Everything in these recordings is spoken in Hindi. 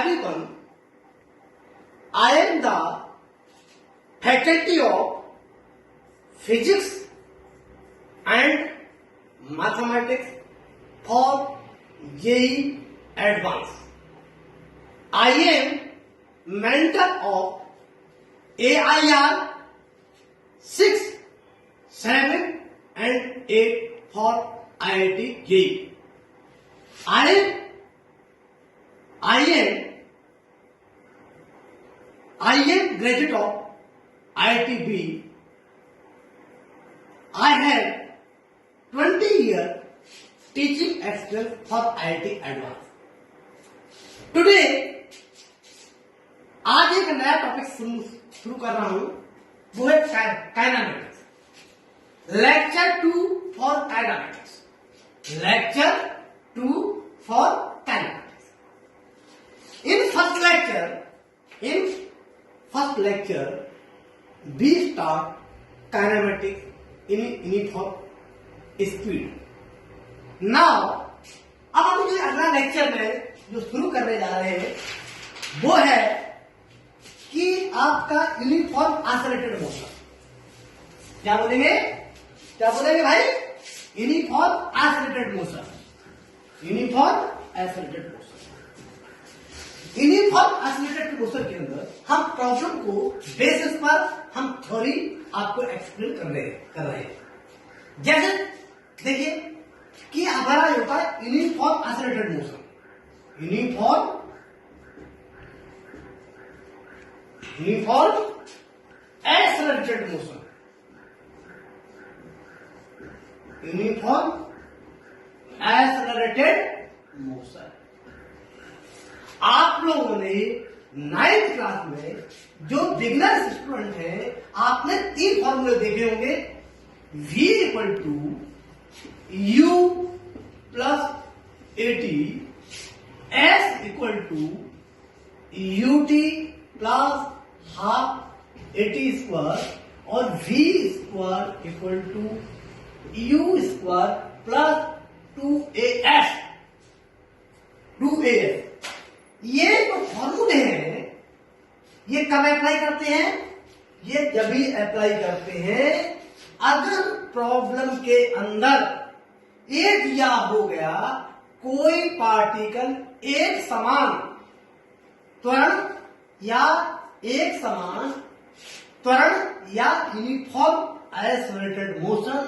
everyone. I am the faculty of physics and mathematics for JEE Advanced. I am mentor of AIR 6, 7 and 8 for IIT JEE. I am graduate of IIT B. I have 20 years teaching experience for IIT Advanced. Today आज एक नया टॉपिक शुरू कर रहा हूं, वो है kinematics. Lecture 2 for kinematics. Lecture 2 for kinematics. In first lecture we start kinematics in unit of speed. Now अब हम जो अगला लेक्चर में जो शुरू करने जा रहे हैं वो है कि आपका यूनिफॉर्म आइसोलेटेड मोशन. क्या बोलेंगे भाई? Uniform isolated motion. Uniform isolated motion के अंदर हम प्रॉब्लम को बेसिस पर हम थ्योरी आपको एक्सप्लेन कर रहे हैं. जैसे देखिए कि हमारा होता है uniform isolated motion. Uniform accelerated motion. Uniform accelerated motion. आप लोगों ने 9th क्लास में जो बिगनर स्टूडेंट है आपने 3 फॉर्मूले देखे होंगे. V equal to U plus AT, S equal to UT plus half AT square और V square equal to U square plus 2AS. ये जो फॉर्मूले हैं ये कब अप्लाई करते हैं? ये जब भी अप्लाई करते हैं अगर प्रॉब्लम के अंदर एक दिया हो गया कोई पार्टिकल एक समान त्वरण या यूनिफॉर्म आइसोलेटेड मोशन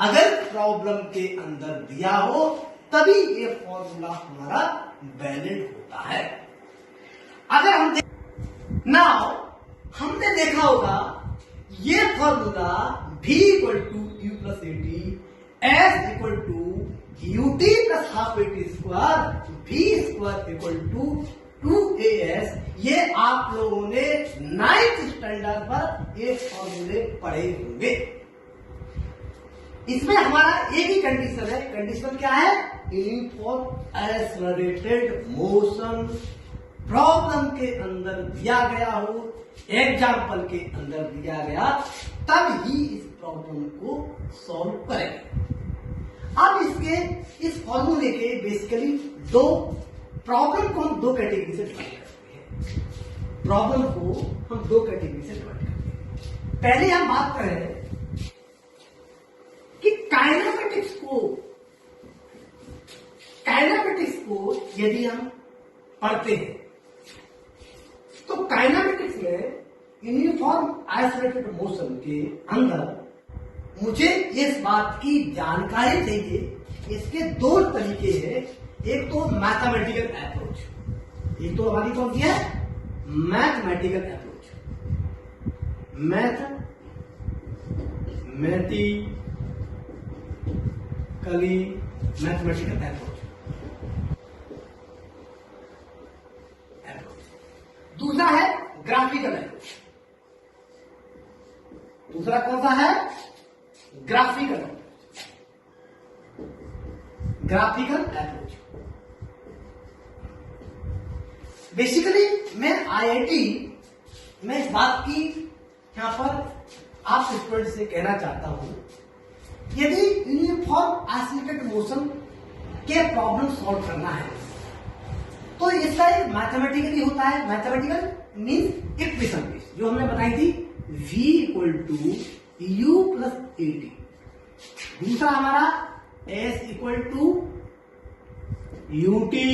अगर प्रॉब्लम के अंदर दिया हो तभी ये फॉर्मूला हमारा वैलिड होता है. अगर हमने देखा होगा ये formula V equal to U plus AT, S equal to UT plus half AT square, V square equal to 2AS. ये आप लोगों ने 9th स्टैंडर्ड पर ये फॉर्मूले पढ़े होंगे. इसमें हमारा एक ही कंडीशन है. कंडीशन क्या है? यूनिफॉर्म एक्सेलरेटेड मोशन प्रॉब्लम के अंदर दिया गया हो, एग्जाम्पल के अंदर दिया गया, तब ही इस प्रॉब्लम को सॉल्व करेंगे. अब इस फॉर्मूले के बेसिकली दो प्रॉब्लम को हम दो कैटेगरी से डिवाइड करते हैं. पहले हम बात करें कि काइनेमेटिक्स को यदि हम पढ़ते हैं तो काइनेमेटिक्स में यूनिफॉर्म आइसोलेटेड मोशन के अंदर मुझे इस बात की जानकारी चाहिए. इसके 2 तरीके हैं. एक तो मैथमेटिकल अप्रोच, एक तो हमारी कौन सी है? Mathematical approach. Mathematical approach. दूसरा है ग्राफिकल अप्रोच. दूसरा कौन सा है? Graphical approach. बेसिकली मैं आईआईटी में इस बात की यहां पर आप स्टूडेंट से कहना चाहता हूं, यदि यूनिफॉर्म आइसोलेटेड मोशन के प्रॉब्लम सॉल्व करना है तो इसका एक मैथमेटिकली होता है, मैथमेटिकल मीन्स इक्वेशन बेस, जो हमने बताई थी v equal to you plus A t. दूसरा हमारा s equal to u T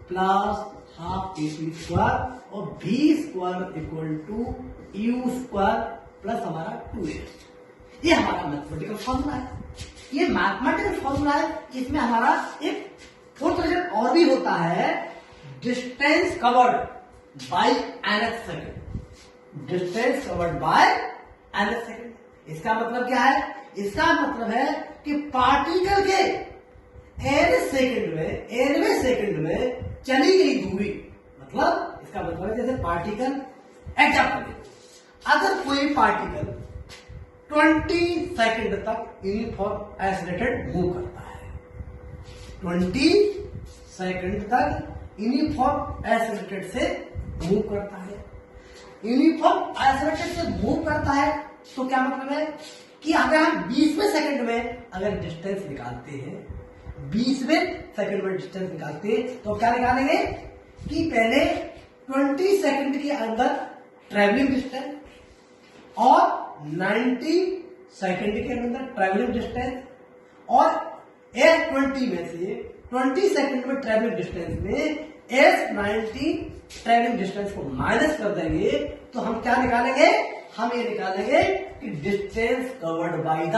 plus half A t square और v square equal to u square plus हमारा 2s। ये हमारा मैथमेटिकल फॉर्मूला है। ये मैथमेटिकल फॉर्मूला है, इसमें हमारा एक फोर्थ रिजल्ट और भी होता है, distance covered bye nth second. Distance covered bye nth second इसका मतलब क्या है? इसका मतलब है कि पार्टिकल के nth सेकंड में, nवें सेकंड में चली गई दूरी, मतलब इसका मतलब है जैसे पार्टिकल, एग्जाम्पल अगर कोई पार्टिकल 20 सेकंड तक यूनिफॉर्म एक्सीलरेटेड मूव करता है, 20 सेकंड तक यूनिफॉर्म एक्सीलरेटेड से मूव करता है, यूनिफॉर्म एक्सीलरेटेड से मूव करता है, तो क्या मतलब है कि अगर हम 20वें सेकंड में अगर डिस्टेंस निकालते हैं, 20वें सेकंड में डिस्टेंस निकालते हैं, तो क्या निकालेंगे कि पहले 20 सेकंड के अंदर ट्रेवलिंग डिस्टेंस और 90 सेकंड के अंदर ट्रेवलिंग डिस्टेंस, और S20 में से 20 सेकंड में ट्रेवलिंग डिस्टेंस में S90 ट्रेवलिंग डिस्टेंस को माइनस कर देंगे, तो हम क्या निकालेंगे? हम ये निकालेंगे कि distance covered by the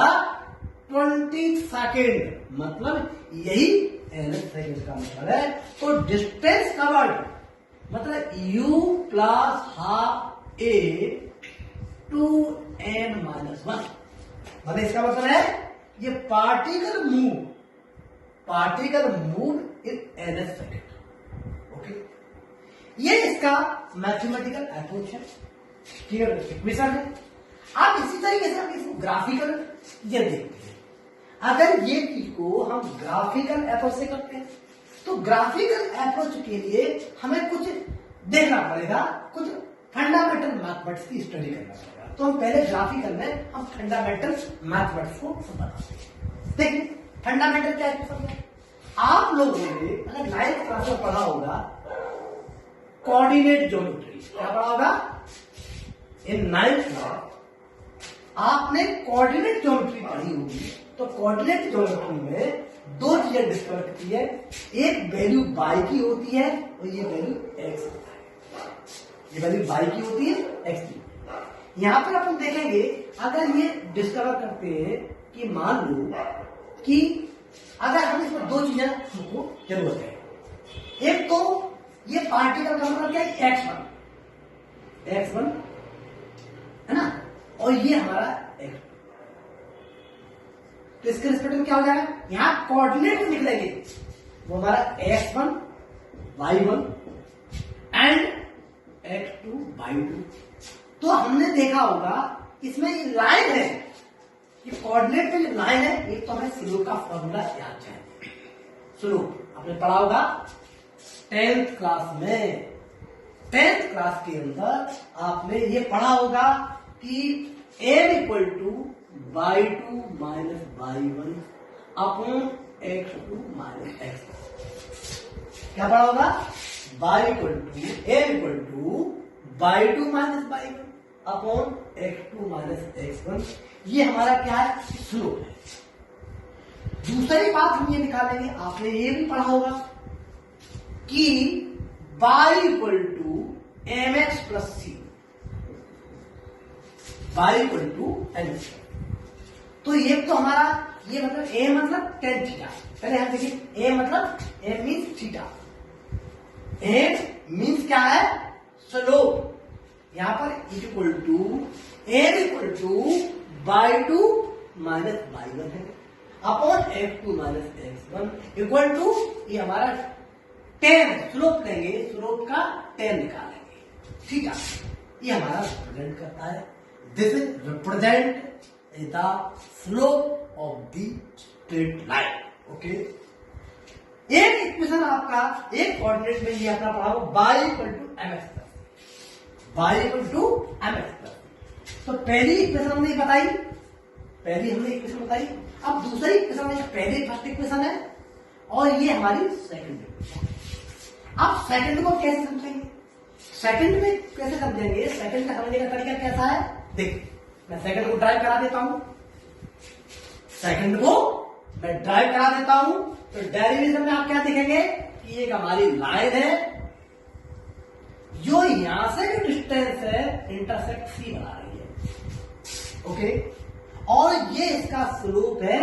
20 second, मतलब यही nth सेकंड का मतलब है। तो डिस्टेंस कवर्ड मतलब u plus half a two n minus 1, मतलब इसका मतलब है ये particle move in nth second. Okay, ये इसका मैथमेटिकल अप्रोच है, क्लियर इक्वेशन है। आप इसी तरीके से हम इसको ग्राफिकल ये देखते हैं। अगर ये चीज को हम ग्राफिकल अप्रोच से करते हैं, तो ग्राफिकल अप्रोच के लिए हमें कुछ देखना पड़ेगा, कुछ फंडामेंटल मैथमेटिक्स की स्टडी करना पड़ेगा। तो हम पहले ग्राफिकल में हम फंडामेंटल मैथमेटिक्स को बताते हैं। देखिए फंडामेंटल क्या है? आप लोगों ने अगर 9th क्लास में पढ़ा होगा कोऑर्डिनेट ज्योमेट्री, क्या पढ़ा होगा? इन 9th क्लास आपने कोऑर्डिनेट ज्योमेट्री पढ़ी होगी। तो कोऑर्डिनेट ज्योमेट्री में दो चीजें डिस्कवर की है, एक वैल्यू y की होती है और ये वैल्यू x होता है। ये वैल्यू y की होती है, x की। यहां पर अपन देखेंगे, अगर ये डिस्कवर करते हैं कि मान लो कि अगर हम इसमें दो चीजें हमको जरूरत है, एक तो ये पार्टिकल का मतलब क्या है? x1 है ना, और ये हमारा x2। तो इसके रिस्पेक्ट में क्या हो जाएगा? यहां कोऑर्डिनेट में निकलेंगे, वो हमारा x1 y1 and x2 y2। तो हमने देखा होगा इसमें ये लाइन है, ये कोऑर्डिनेट में लाइन है, एक तो हमें स्लोप का फॉर्मूला याद चाहिए। स्लोप आपने पढ़ा होगा 10th क्लास में, 10th क्लास के अंदर आपने ये पढ़ा होगा कि m equal to y2 minus y1 upon x2 minus x1। क्या पढ़ा होगा? m equal to y2 minus y1 upon x2 minus x1। ये हमारा क्या है? स्लोप है। दूसरी बात हम ये निकालेंगे, आपने ये भी पढ़ा होगा कि y equal to mx plus c, y equal to mx। तो ये तो हमारा ये मतलब a मतलब tan थीटा। पहले हम देखिए a मतलब a means theta, a means क्या है? स्लोप। यहां पर equal to m equal to y2 minus y1 है upon x2 minus x1 equal to ये हमारा tan, स्लोप लेंगे, स्लोप का tan निकालेंगे, ठीक है? ये हमारा रिप्रेजेंट करता है, this is represent the slope of the straight line. Okay, एक इक्वेशन आपका एक कोऑर्डिनेट में ये अपना पढ़ा हो y equal to mx plus, y equal to mx plus. तो पहली इक्वेशन हमने बताई, पहली हमने इक्वेशन बताई। अब दूसरी इक्वेशन में पहली फर्स्ट इक्वेशन है और ये हमारी सेकंड इक्वेशन। अब सेकंड को कैसे समझेंगे? सेकंड में कैसे समझेंगे? सेकंड का समझने का तरीका कैसा है? देख, मैं सेकंड को ड्राइव करा देता हूं। सेकंड को मैं ड्राइव करा देता हूं, तो डेरिवेशन में आप क्या देखेंगे कि एक हमारी लाइन है जो यहां से जो डिस्टेंस है इंटरसेक्ट सी बना रही है, ओके, और ये इसका स्लोप है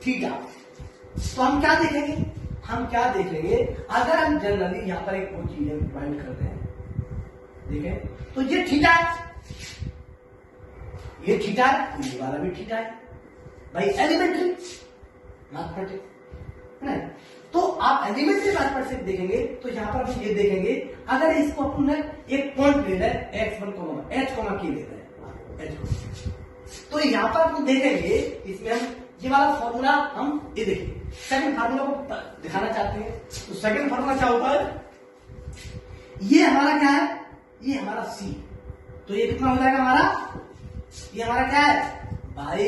थीटा। तो हम क्या देखेंगे? हम क्या देखेंगे? अगर हम जनरली यहां पर एक वो चीज फाइंड करते हैं, देखें तो ये थीटा है, ये थीटा है, तो ये वाला भी थीटा है भाई, एलिमेंट्री मैथमेटिक्स है। तो आप एलिमेंट्री मैथमेटिक्स देखेंगे तो यहां पर हम ये देखेंगे, अगर इसको अपन एक पॉइंट ले लें x1 h के लेते हैं h, तो यहां पर हम देखेंगे इसमें हम ये वाला फॉर्मूला हम ये देखिए सेकंड फार्मूला को दिखाना चाहते हैं। तो सेकंड फार्मूला क्या होता है? ये हमारा क्या है? ये हमारा c, तो ये कितना हो जाएगा हमारा? ये हमारा क्या है भाई?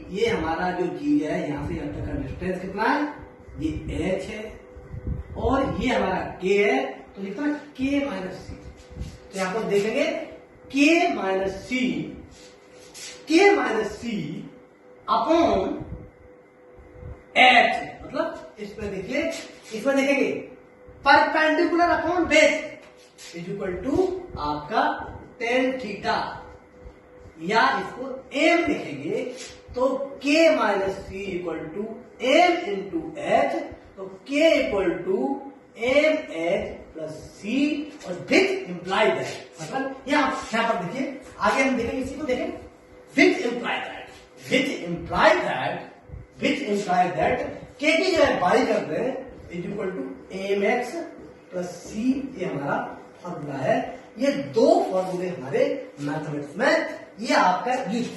ये हमारा जो चीज है यहां से यहां तक का डिस्टेंस कितना है? ये h है, और ये हमारा k है, तो कितना k माइनस सी। तो यहां पर देखेंगे k minus C upon h, मतलब इसमें देखिए, इसमें देखेंगे perpendicular upon base is equal to आपका tan थीटा, या इसको m लिखेंगे तो k minus C equal to m into H, तो k equal to M H plus C, और विच इंप्लाई दैट, मतलब यहां पर देखिए, आगे हम देखेंगे इसी को, देखें विच इंप्लाई दैट k की जगह बाई कर रहे हैं is equal to M X plus C, ये हमारा फॉर्मूला है। ये दो फॉर्मूले हमारे मैथमेटिक्स में ये आपका यूज,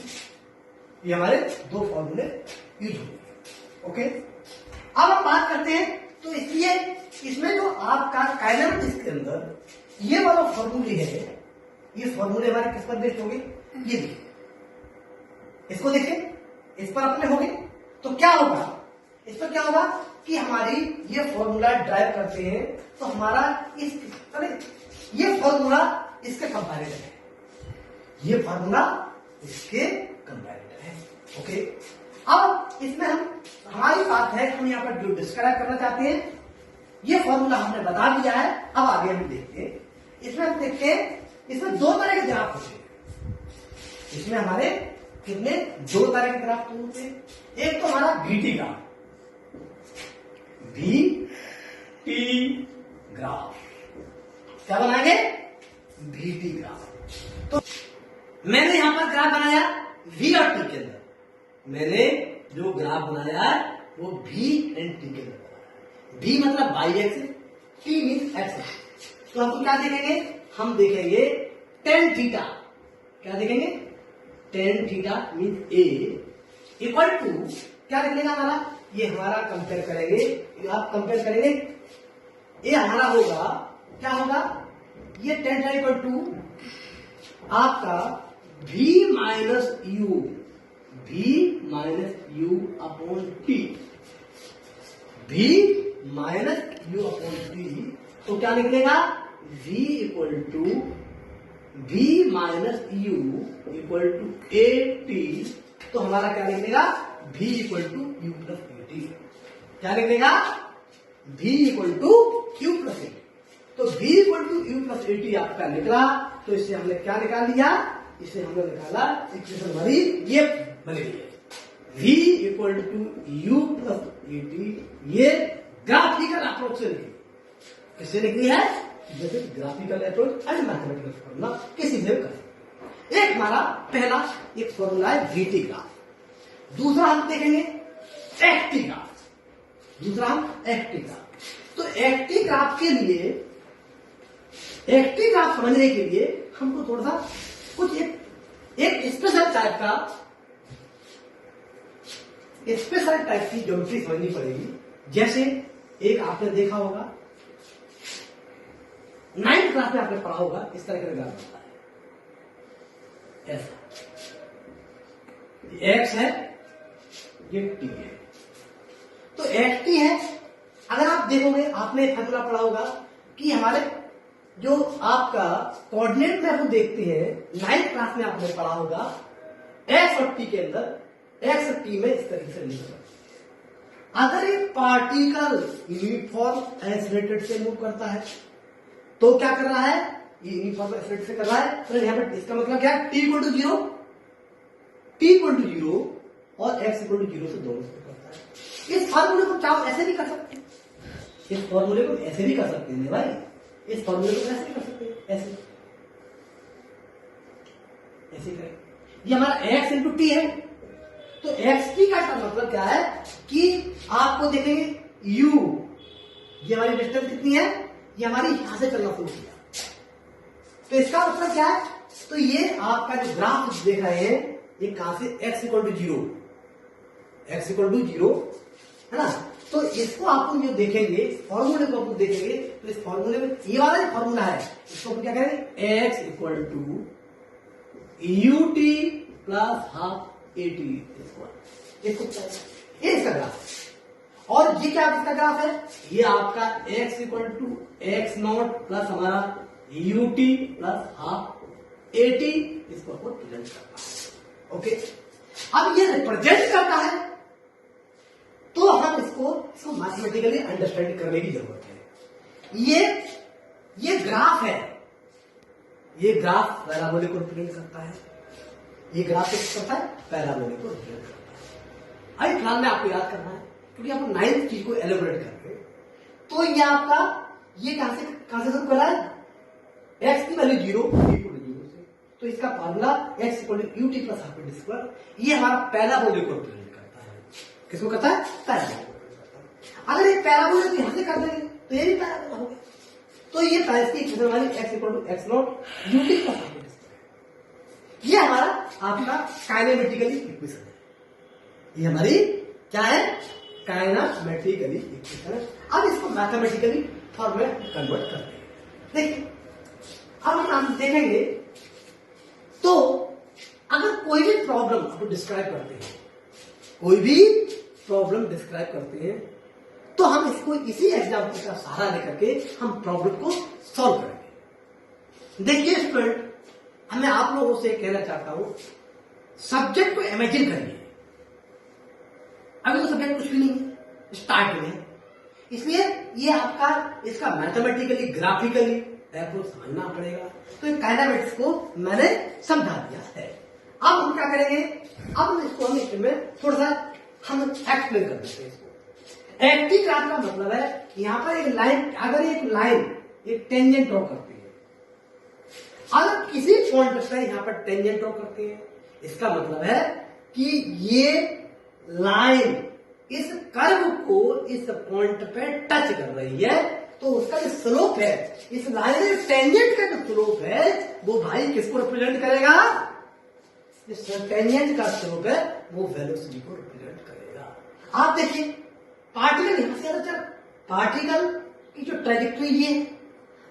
ये हमारे दो फॉर्मूले यूज हुए, ओके। अब हम बात करते हैं, तो इसलिए इसमें जो आपका काइनेमेटिक्स के अंदर ये वाला फॉर्मूले है, ये फॉर्मूले हमारे किस पर बेस्ड होंगे? ये देखिए, इसको देखें, इस पर अपने होंगे, तो क्या होगा? इस पर क्या होगा कि हमारी ये फॉर्मूला ड्राइव करते हैं, तो हमारा ये फॉर्मूला इसके कंपैरेटिव है, ये फॉर्मूला इसके कंपैरेटिव है, ओके। अब इसमें हमारी बात है, हम यहां पर जो डिस्क्राइब करना चाहते हैं, ये फॉर्मूला हमने बता दिया है। अब आगे हम देखते हैं, इसमें हम देखते हैं, इसमें दो तरह के ग्राफ होते हैं। इसमें हमारे कितने? दो तरह के ग्राफ होते हैं। एक तो हमारा VT ग्राफ, VT ग्राफ, क्या बनाएंगे? VT graph. तो मैंने यहां पर ग्राफ बनाया V और T के अंदर, मैंने जो ग्राफ बनाया है वो V एंड T के अंदर बनाया। V मतलब by axis, T means axis. तो हम क्या देखेंगे? हम देखेंगे tan थीटा, क्या देखेंगे? tan theta means A equal to क्या निकलेगा हमारा? ये हमारा कंपेयर करेंगे, आप कंपेयर करेंगे, ये हमारा होगा, क्या होगा? ये tan थीटा इक्वल टू आपका V minus U upon T, V minus U upon T, तो क्या निकलेगा? V equal to V minus U equal to A T, तो हमारा क्या निकलेगा? V equal to you plus A T, क्या निकलेगा? V equal to Q plus A, तो V equal to you plus A T आपका निकला। तो इससे हमने क्या निकाल लिया? इसे हमने निकाला इक्वेशन हमारी ये बनी हुई है, V equal to you plus A t. ये ग्राफिकल अप्रोच से निकली, किससे निकली है? जैसे graphical approach and mathematical formula किसी से कर। एक हमारा पहला एक फॉर्मूला है VT ग्राफ, दूसरा हम देखेंगे FT ग्राफ, दूसरा हम FT ग्राफ। तो FT ग्राफ के लिए, FT ग्राफ समझने के लिए हमको थोड़ा सा कुछ एक स्पेशल टाइप की ज्योमेट्री समझनी पड़ेगी। जैसे एक आपने देखा होगा, 9th क्लास में आपने पढ़ा होगा, इस तरह का ग्राफ बनता है ऐसा, एक्स है, ये टी है, तो एक्स टी है, अगर आप देखोगे, आपने फॉर्मूला पढ़ा होगा कि हमारे जो आपका कोऑर्डिनेट में हम देखते हैं, 9th क्लास में आपने पढ़ा होगा, एक्स और टी के अंदर, एक्स और टी में इस तरीके से लिखा, अगर एक पार्टिकल यूनिफॉर्म एक्सेलरेटेड से मूव करता है तो क्या कर रहा है, ये यूनिफॉर्म एक्सेलरेटेड से कर रहा है, तो यहाँ पर इसका मतलब क्या है, t equal to zero, t equal to zero और एक्स इक्वल टू जीरो से दोनों से करता है। इस फार्मूले को चाहो ऐसे भी कर सकते हैं, इस फॉर्मूले को ऐसे भी कर सकते हैं भाई, इस फॉर्मूले को ऐसे भी कर सकते हैं, ऐसे ऐसे करें, ये हमारा x इंटू टी है, तो एक्स टी का मतलब क्या है कि आपको देखेंगे u, ये हमारी डिस्टेंस कितनी है, ये हमारी यहां से चलना शुरू किया, तो इसका मतलब क्या है, तो ये आपका जो ग्राफ देख रहे हैं, ये कहां से, x equal to zero, x equal to zero है ना, तो इसको आपको जो देखेंगे, फॉर्मूले को आपको देखेंगे, तो इस फॉर्मूले में ये वाला जो फॉर्मूला है, इसको क्या करेंगे, x equal to u T plus half A T, इसको ये इसका ग्राफ, और ये क्या इसका ग्राफ है, ये आपका x equal to x not plus हमारा U T plus half A T, इसको आपको रिप्रेजेंट करता है। ओके, अब ये रिप्रेजेंट करता है तो हम इसको मैथमेटिकली अंडरस्टैंड करने की जरूरत है। ये ग्राफ है, ये ग्राफ पैराबोले को रिप्रेजेंट करता है, ये ग्राफ क्या करता है, पैराबोले को रिप्रेजेंट करता है। अभी फिलहाल में आपको याद करना है, क्योंकि आप 9th चीज को एलिब्रेट करते हैं, तो ये आपका, ये कहां से शुरू कर रहा है, x की value zero, equal to zero से, तो इसका formula x equal to u T plus half A t square, ये हमारा पैराबोले को रिप्रेजेंट करता है। किसको करता है, पैराबोले को करता है। अगर ये पैराबोले को यहां से कर देंगे तो ये भी पैराबोला हो गया, तो ये इसकी इक्वेशन हमारी x equal to x naught u T plus half A t square, ये हमारा आपका काइनेमेटिकली इक्वेशन है, ये हमारी क्या है, काइनेमेटिकली इक्वेशन है। अब इसको मैथमेटिकली फॉर्म में कन्वर्ट करते हैं। देखिए, अब हम देखेंगे, तो अगर कोई भी प्रॉब्लम आपको डिस्क्राइब करते हैं, कोई भी प्रॉब्लम डिस्क्राइब करते हैं, तो हम इसको इसी एग्जाम्पल का सहारा लेकर के हम प्रॉब्लम को सॉल्व करेंगे। देखिए स्टूडेंट, मैं आप लोगों से कहना चाहता हूं, सब्जेक्ट को इमेजिन करिए। अभी तो सब्जेक्ट कुछ भी नहीं है, स्टार्ट में, इसलिए ये आपका इसका मैथमेटिकली ग्राफिकली अप्रोच समझना पड़ेगा। तो ये काइनेमेटिक्स को मैंने समझा दिया है। अब हम क्या करेंगे, अब हम इसमें थोड़ा सा हम एक्सप्लेन कर देते हैं इसको। एक्टिव ग्राफ का मतलब है, यहां पर एक लाइन, अगर एक लाइन एक टेंजेंट ड्रॉ करती है, अगर किसी पॉइंट पे यहां पर टेंजेंट ड्रॉ करते हैं, इसका मतलब है कि ये लाइन इस कर्व को इस पॉइंट पे टच कर रही है, तो उसका जो स्लोप है, इस लाइन टेंजेंट का जो स्लोप है, वो भाई किसको रिप्रेजेंट करेगा, इस टेंजेंट का स्लोप है वो वेलोसिटी को रिप्रेजेंट करेगा। आप देखिए, पार्टिकल यहां से चल, पार्टिकल की जो ट्रेजेक्टरी ये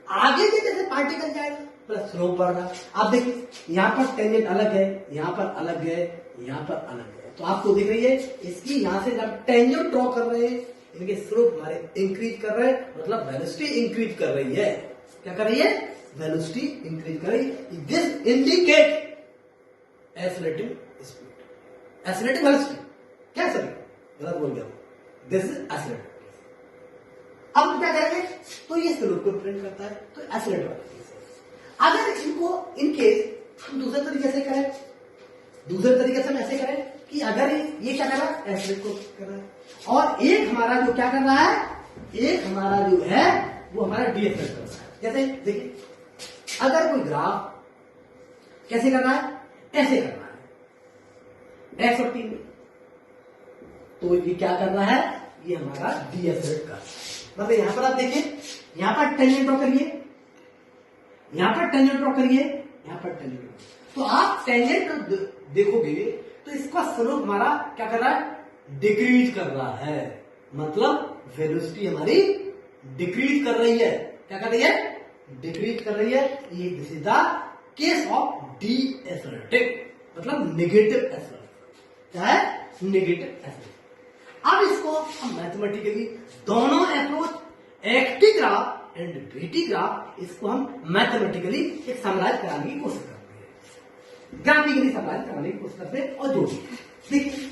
आगे के जैसे पार्टिकल जाएगा प्लस स्लोप बढ़ रहा। आप देखिए, यहां पर टेंजेंट अलग है, यहां पर अलग है, यहां पर अलग है, तो आपको दिख रही है इसकी, यहां से जब टेंजेंट ड्रॉ कर रहे हैं, इनके स्लोप हमारे इंक्रीज कर रहे हैं, मतलब वेलोसिटी इंक्रीज कर रही है। क्या कर रही है, वेलोसिटी इंक्रीज कर रही है। This indicate accelerating speed, accelerating velocity, क्या सर गलत बोल गया, दिस इज एक्सेलरेटिंग। अब क्या करेंगे, तो ये स्लोप को रिप्रेजेंट करता है, तो एक्सेलरेटिंग। अगर इनको इनकेस हम दूसरे तरीके से करें, दूसरे तरीके से हम ऐसे करें कि अगर ये क्या कर रहा है, एक्सेलरेट को कर रहा है, और एक हमारा जो क्या कर रहा है, एक हमारा जो है वो हमारा डीएक्सेलरेट कर रहा है। जैसे देखिए, अगर कोई ग्राफ कैसे करना है, ऐसे करना है एक्स और टी में, तो ये क्या कर रहा है, ये हमारा डीएक्सेलरेट कर रहा है। मतलब यहां पर आप देखिए, यहां पर टेंजेंट ड्रॉ करिए, यहां पर टेंजेंट ड्रॉ करिए, यहां पर टेंजेंट, तो आप टेंजेंट देखोगे तो इसका स्लोप हमारा क्या कर रहा है, डिक्रीज कर रहा है, मतलब वेलोसिटी हमारी डिक्रीज कर रही है। क्या कर रही है, डिक्रीज कर रही है। ये this is the case of decelerating, मतलब नेगेटिव एक्सेलरेशन। क्या है, नेगेटिव एक्सेलरेशन। अब इसको हम मैथमेटिकली दोनों approach एक्टी graph and BT graph इसको हम मैथमेटिकली एक समराइज कराने की कोशिश करते हैं, ग्राफिकली समराइज कराने की कोशिश करते हैं और जोड़ते हैं। देखिए